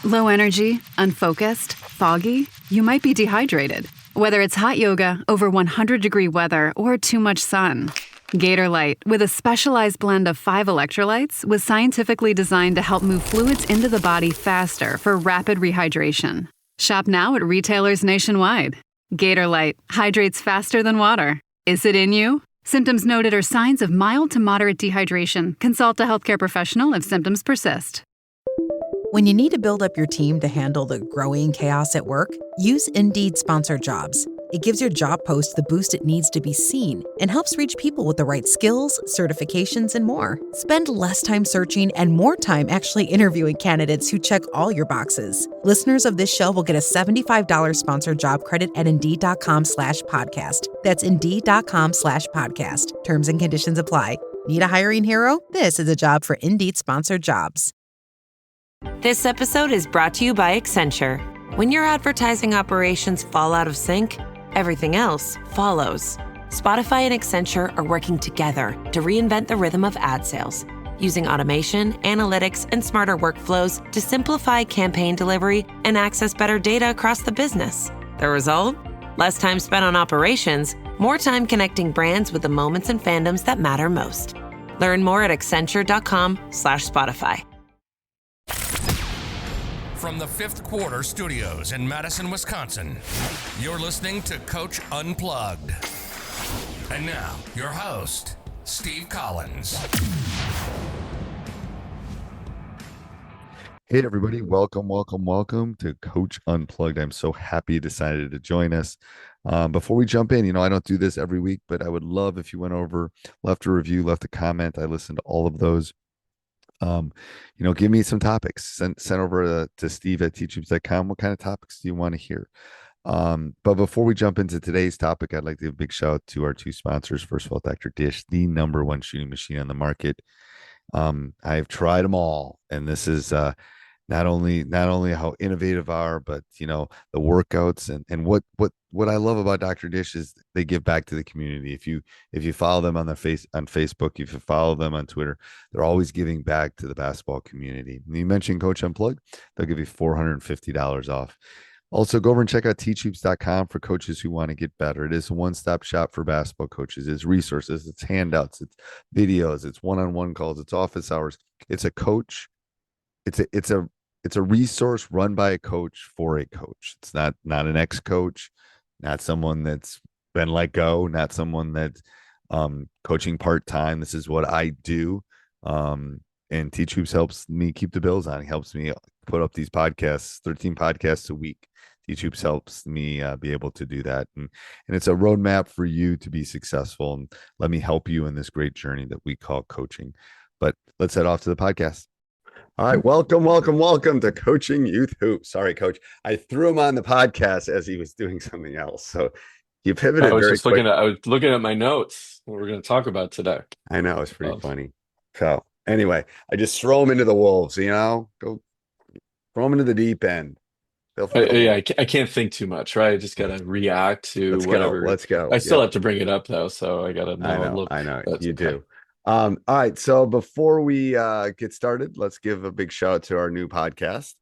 Low energy, unfocused, foggy? You might be dehydrated. Whether it's hot yoga, over 100-degree weather, or too much sun. Gator Light, with a specialized blend of 5 electrolytes, was scientifically designed to help move fluids into the body faster for rapid rehydration. Shop now at retailers nationwide. Gator Light hydrates faster than water. Is it in you? Symptoms noted are signs of mild to moderate dehydration. Consult a healthcare professional if symptoms persist. When you need to build up your team to handle the growing chaos at work, use Indeed Sponsored Jobs. It gives your job post the boost it needs to be seen and helps reach people with the right skills, certifications, and more. Spend less time searching and more time actually interviewing candidates who check all your boxes. Listeners of this show will get a $75 sponsored job credit at Indeed.com/podcast. That's Indeed.com/podcast. Terms and conditions apply. Need a hiring hero? This is a job for Indeed Sponsored Jobs. This episode is brought to you by Accenture. When your advertising operations fall out of sync, everything else follows. Spotify and Accenture are working together to reinvent the rhythm of ad sales, using automation, analytics, and smarter workflows to simplify campaign delivery and access better data across the business. The result? Less time spent on operations, more time connecting brands with the moments and fandoms that matter most. Learn more at accenture.com/Spotify. From the Fifth Quarter Studios in Madison, Wisconsin, you're listening to Coach Unplugged. And now, your host, Steve Collins. Hey, everybody. Welcome to Coach Unplugged. I'm so happy you decided to join us. Before we jump in, I don't do this every week, but I would love if you went over, left a review, left a comment. I listen to all of those. Give me some topics. Send over to Steve at teachhoops.com. What kind of topics do you want to hear? But before we jump into today's topic, I'd like to give a big shout out to our two sponsors. First of all, Dr. Dish, the #1 shooting machine on the market. I've tried them all, and this is not only how innovative are, but the workouts and what I love about Dr. Dish is they give back to the community. If you follow them on Facebook, if you follow them on Twitter, they're always giving back to the basketball community. And you mentioned Coach Unplugged, they'll give you $450 off. Also, go over and check out teachhoops.com for coaches who want to get better. It is a one-stop shop for basketball coaches. It's resources, it's handouts, it's videos, it's one-on-one calls, it's office hours. It's a coach. It's a resource run by a coach for a coach. It's not an ex-coach, not someone that's been let go, not someone that's coaching part-time. This is what I do. And Teach Hoops helps me keep the bills on. It helps me put up these podcasts, 13 podcasts a week. Teach Hoops helps me be able to do that. And it's a roadmap for you to be successful. And let me help you in this great journey that we call coaching. But let's head off to the podcast. All right. Welcome to Coaching Youth Hoops. Sorry, Coach. I threw him on the podcast as he was doing something else. So you pivoted. I was looking at my notes, what we're going to talk about today. I know. It's pretty funny. So anyway, I just throw him into the wolves, go throw him into the deep end. I can't think too much, right? I just got to react to whatever. Let's go. I still have to bring it up though. So I got to know. I know you do. All right. So before we get started, let's give a big shout out to our new podcast.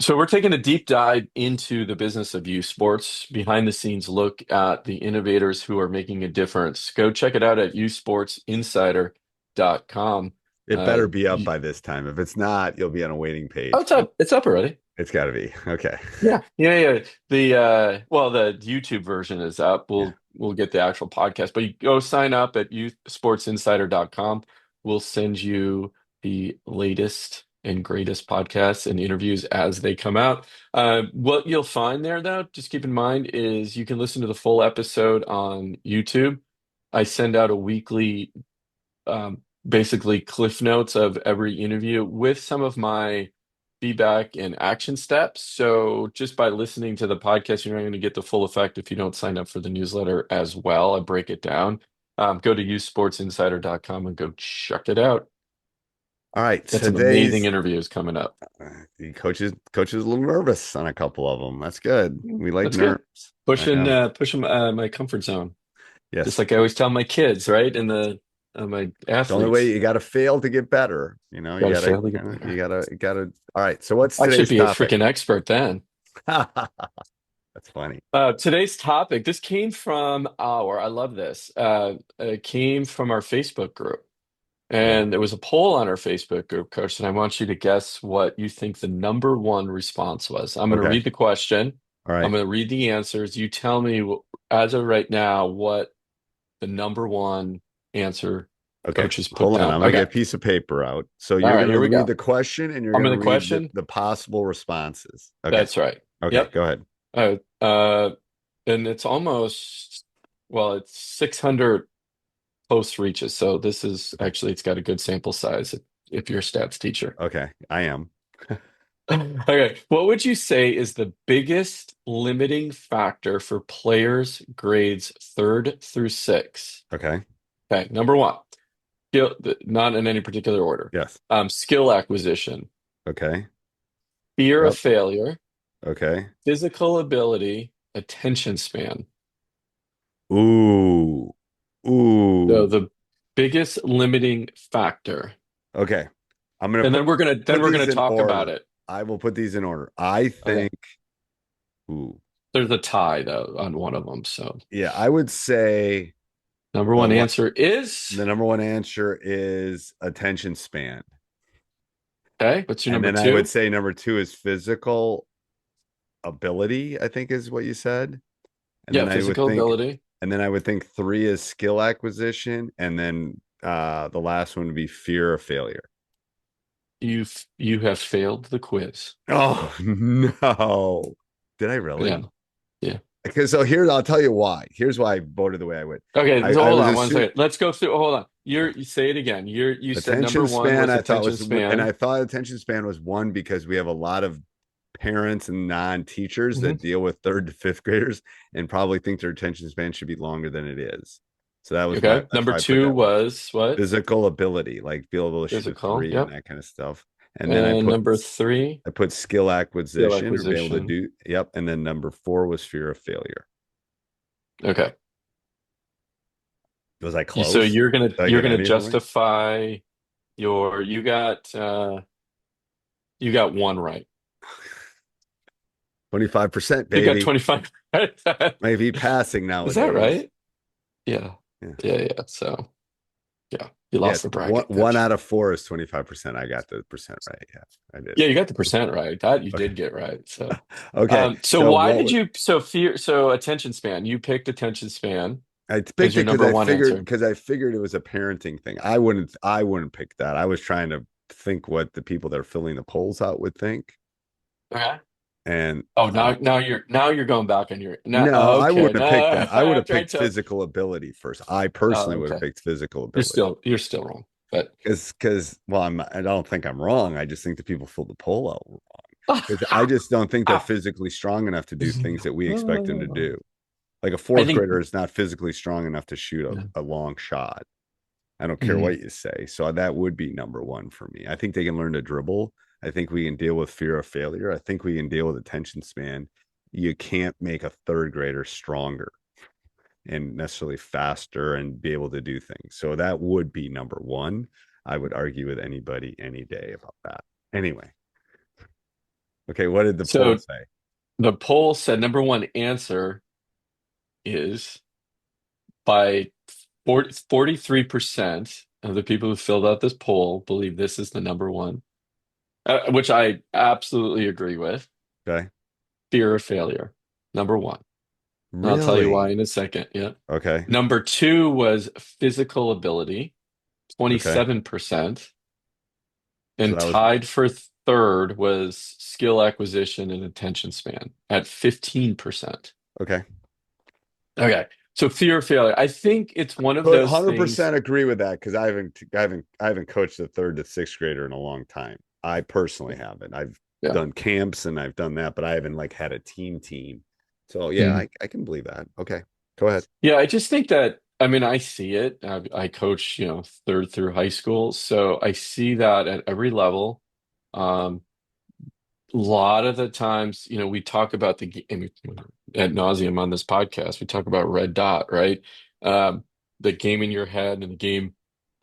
So we're taking a deep dive into the business of youth sports, behind the scenes look at the innovators who are making a difference. Go check it out at youthsportsinsider.com. It better be up by this time. If it's not, you'll be on a waiting page. Oh, it's up already. It's got to be. Okay. Yeah. The YouTube version is up. We'll get the actual podcast, but you go sign up at youthsportsinsider.com. We'll send you the latest and greatest podcasts and interviews as they come out. What you'll find there, though, just keep in mind, is you can listen to the full episode on YouTube. I send out a weekly, basically cliff notes of every interview with some of my feedback and action steps. So just by listening to the podcast, you're not going to get the full effect if you don't sign up for the newsletter as well. I break it down. Go to youthsportsinsider.com and go check it out. All right. That's some amazing interviews coming up. The coach is a little nervous on a couple of them. That's good. We like nerves. Pushing my comfort zone. Yes. Just like I always tell my kids, right? In the my It's the only way. athletes. You got to fail to get better. You know, you Gotta gotta, fail to get better. you gotta, you gotta. All right. So what's I should today's be a topic? freaking expert then. That's funny. Today's topic, this came from I love this. It came from our Facebook group. Okay. And there was a poll on our Facebook group, Coach, and I want you to guess what you think the number one response was. I'm going to Okay. read the question. All I'm right. going to read the answers. You tell me, as of right now, what the number one answer Okay. Coach has put Hold on. down. I'm gonna get Okay. a piece of paper out. So All you're right, gonna here we read go. the question and you're I'm in gonna the read question. the possible responses. Okay. That's right. Okay. Yep. Go ahead. And it's almost, well, it's 600 post reaches. So this is actually, it's got a good sample size if you're a stats teacher. Okay. I am. Okay. What would you say is the biggest limiting factor for players grades 3rd through 6? Okay. Okay. Number one, skill, not in any particular order. Yes. Skill acquisition, Okay. fear of Yep. failure, Okay. physical ability, attention span. Ooh. So Ooh. the biggest limiting factor. Okay. I'm gonna And then we're gonna put these in talk about order. it. I will put these in order. I Okay. think. Ooh. There's a tie though on one of them. So Yeah, I would say number one answer is the number one answer is attention span. okay. What's your And number then I would two? say number two is physical ability, I think is what you said. And Yeah, then I would physical think ability. three is skill acquisition, and then the last one would be fear of failure. You have failed the quiz. Oh no. Did I really? Yeah. Yeah. Okay, so here I'll tell you why. Here's why I voted the way I would. Okay, so I hold was on one second. Let's go through. Hold on. You say it again. You said number attention one span was I thought attention was, and I span. thought attention span was one because we have a lot of parents and non-teachers Mhm. that deal with 3rd to 5th graders and probably think their attention span should be longer than it is. So that was Okay. that's Number why I put two that one. was what? Physical ability, like be able to shoot a Physical. three and Yep. that kind of stuff. And then And number three, I put skill skill acquisition or be able to acquisition. do. Yep. And then number four was fear of failure. Okay. Was I close? So you're Did I you're get gonna any of them right? justify you got one right. 25%, You got baby. 25 right. Maybe passing nowadays. Is that right? Yeah. Yeah. Yeah. So yeah, you Yeah, lost the bracket. one out of four is 25%. I got the percent right. Yeah, I did. Yeah, you got the percent right. That you Okay. did get right. So Okay. so why what did was, you attention span? You picked attention span I as picked your it number one answer. because I figured it was a parenting thing. I wouldn't pick that. I was trying to think what the people that are filling the polls out would think. Okay. And Oh, now you're going back on your now. no, I Okay, wouldn't have picked that. I would have tried picked to. physical ability first. I personally would have Okay, picked physical ability. you're still wrong, but Because well, I don't think I'm wrong. I just think the people filled the poll out wrong. Because I just don't think they're physically strong enough to do things that we expect them to do. Like a I fourth think grader is not physically strong enough to shoot a long shot. I don't care Mhm. what you say. So that would be number one for me. I think they can learn to dribble. I think we can deal with fear of failure. I think we can deal with attention span. You can't make a 3rd grader stronger and necessarily faster and be able to do things. So that would be number one. I would argue with anybody any day about that. Anyway. Okay, what did the poll say? The poll said number one answer is by 43% of the people who filled out this poll believe this is the number one, which I absolutely agree with. Okay. Fear of failure, number one. And Really? I'll tell you why in a second. Yeah. Okay. Number two was physical ability, 27%. And So tied for third was skill acquisition and attention span at 15%. okay. Okay. So fear of failure. I think it's one of But those 100% things. agree with that because I haven't coached a 3rd to 6th grader in a long time. I personally haven't. I've done camps and I've done that, but I haven't like had a team. So yeah, I can believe that. Okay, go ahead. Yeah, I just think that, I mean, I see it. I coach, 3rd through high school. So I see that at every level. A lot of the times, we talk about ad nauseum on this podcast. We talk about red dot, right? The game in your head and the game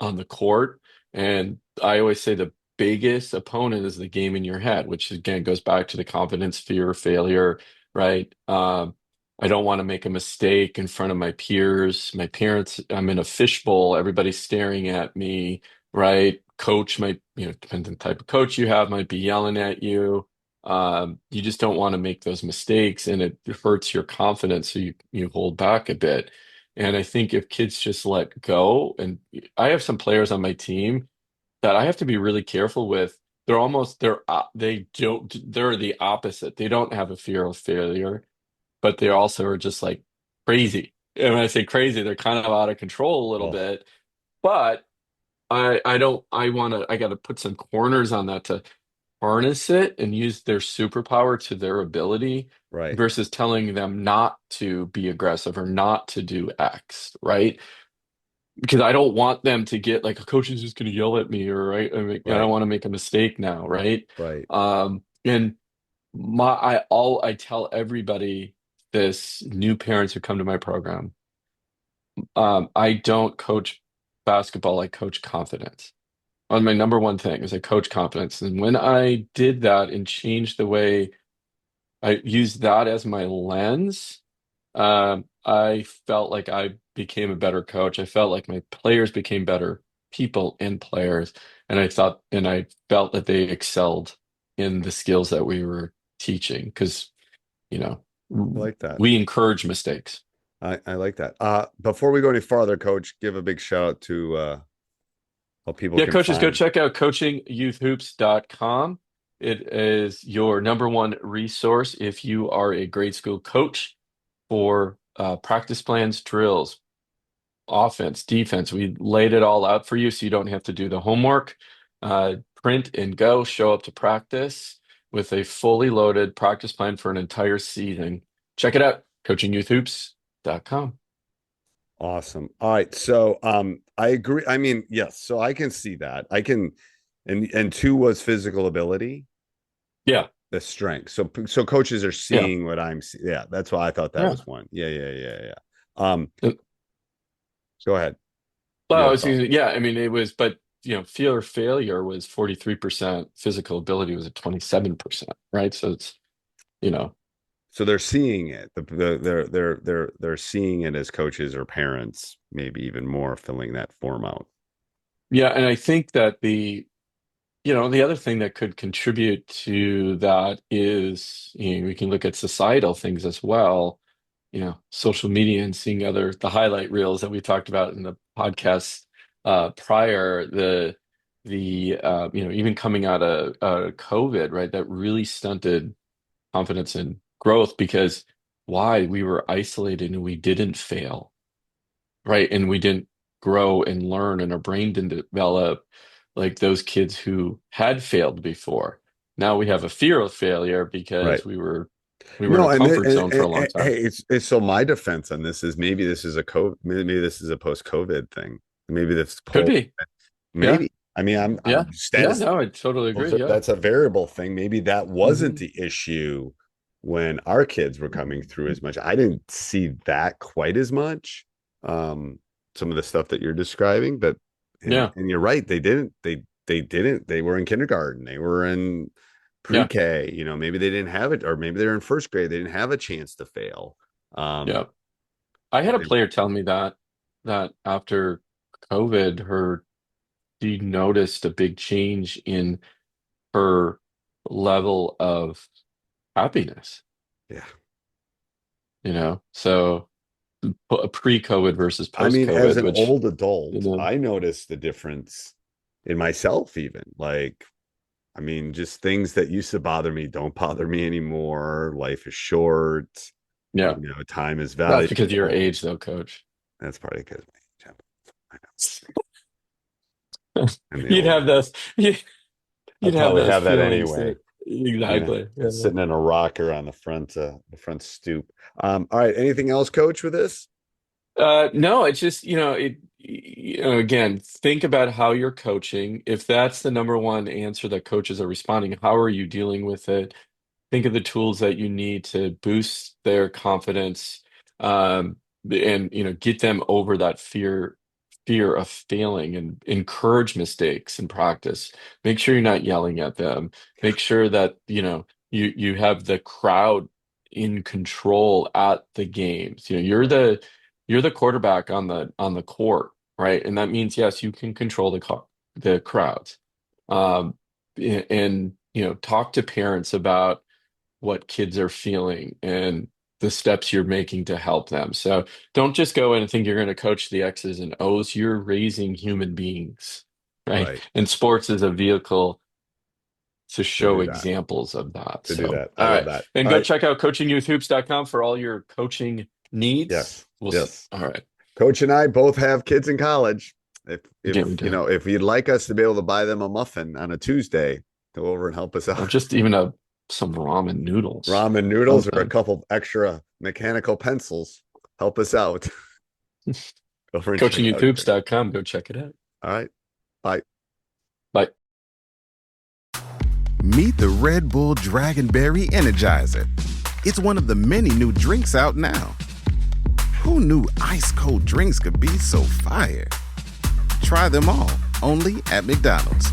on the court. And I always say the biggest opponent is the game in your head, which again goes back to the confidence, fear, failure, right? I don't want to make a mistake in front of my peers, my parents. I'm in a fishbowl, everybody's staring at me, right? Coach might, depends on the type of coach you have, might be yelling at you. You just don't want to make those mistakes, and it hurts your confidence, so you hold back a bit. And I think if kids just let go, and I have some players on my team that I have to be really careful with. They're the opposite. They don't have a fear of failure, but they also are just like crazy. And when I say crazy, they're kind of out of control a little Oh, bit. But I don't I got to put some corners on that to harness it and use their superpower to their ability right, versus telling them not to be aggressive or not to do X, right? Because I don't want them to get like a coach is just going to yell at me, or right, I don't right, want to make a mistake now, right? right. And I tell everybody this, new parents who come to my program, I don't coach basketball, I coach confidence. On my number one thing is I coach confidence. And when I did that and changed the way I used that as my lens, I felt like I became a better coach. I felt like my players became better people and players. And I felt that they excelled in the skills that we were teaching because, you know, I like that. we encourage mistakes. I like that. Before we go any farther, Coach, give a big shout out to how people Yeah, can coaches, go find. check out coachingyouthhoops.com. It is your number one resource if you are a grade school coach for practice plans, drills, offense, defense. We laid it all out for you so you don't have to do the homework. Print and go, show up to practice with a fully loaded practice plan for an entire season. Check it out, coachingyouthhoops.com. Awesome. All right. So I agree. I mean, yes, so I can see that. I can and two was physical ability, Yeah, the strength. So coaches are yeah, seeing what I'm seeing. Yeah, that's why I thought that yeah. was one. Yeah. Um, Uh, go ahead. You Well, have thought. yeah, I mean, it was, but fear or failure was 43%, physical ability was at 27%, right? So it's, you know, So they're seeing it. They're seeing it as coaches or parents, maybe even more, filling that form out. yeah, and I think that the other thing that could contribute to that is, we can look at societal things as well, social media and seeing the highlight reels that we talked about in the podcast prior, even coming out of COVID, right? That really stunted confidence and growth because why? We were isolated and we didn't fail, right? And we didn't grow and learn, and our brain didn't develop like those kids who had failed before. Now we have a fear of failure Right. because we were in a No, comfort zone for a long and time. hey, it's so my defense on this is maybe this is a COVID, maybe this is a post-COVID thing. Maybe this Could whole be. Yeah. maybe. I mean, Yeah. I'm Yeah. status. No, I totally agree. Yeah. That's a variable thing. Maybe that wasn't Hmm. the issue when our kids were coming through as much. I didn't see that quite as much. Some of the stuff that you're describing, but Yeah. and you're right. They didn't. They were in kindergarten. They were in Yeah. pre-K. Maybe they didn't have it, or maybe they're in first grade. They didn't have a chance to fail. Yeah. I had a They, player tell me that after COVID, she noticed a big change in her level of happiness, yeah. So pre-COVID versus I mean, as post-COVID, an which, old adult, you know, I noticed the difference in myself, even like I mean, just things that used to bother me don't bother me anymore. Life is short. yeah, Time is that's because of your valuable. age though, coach. That's probably because I know. I'm the You'd old have man. those, I'd you'd have probably those have that feelings anyway. that exactly. Yeah. Sitting in a rocker on the front stoop. All right. Anything else, Coach, with this? No, it's just, again, think about how you're coaching. If that's the number one answer that coaches are responding, how are you dealing with it? Think of the tools that you need to boost their confidence, and get them over that fear of failing and encourage mistakes in practice. Make sure you're not yelling at them. Make sure that, you have the crowd in control at the games. You're the quarterback on the court, right? And that means, yes, you can control the crowds. And talk to parents about what kids are feeling and the steps you're making to help them. So don't just go in and think you're going to coach the X's and O's. You're raising human beings, right? Right. And sports is a vehicle to show do that. examples of that. To So, do that. all I love right. that. And All go right. check out coachingyouthhoops.com for all your coaching needs. Yes. We'll Yes. see. All right. Coach and I both have kids in college. If Yeah, we do. if you'd like us to be able to buy them a muffin on a Tuesday, go over and help us out. Or just even some ramen noodles. Ramen noodles or a Something. couple extra mechanical pencils. Help us out. Over and check out- Coachingyouthoops.com. Go check it out. All right. Bye. Bye. Meet the Red Bull Dragonberry Energizer. It's one of the many new drinks out now. Who knew ice cold drinks could be so fire? Try them all, only at McDonald's.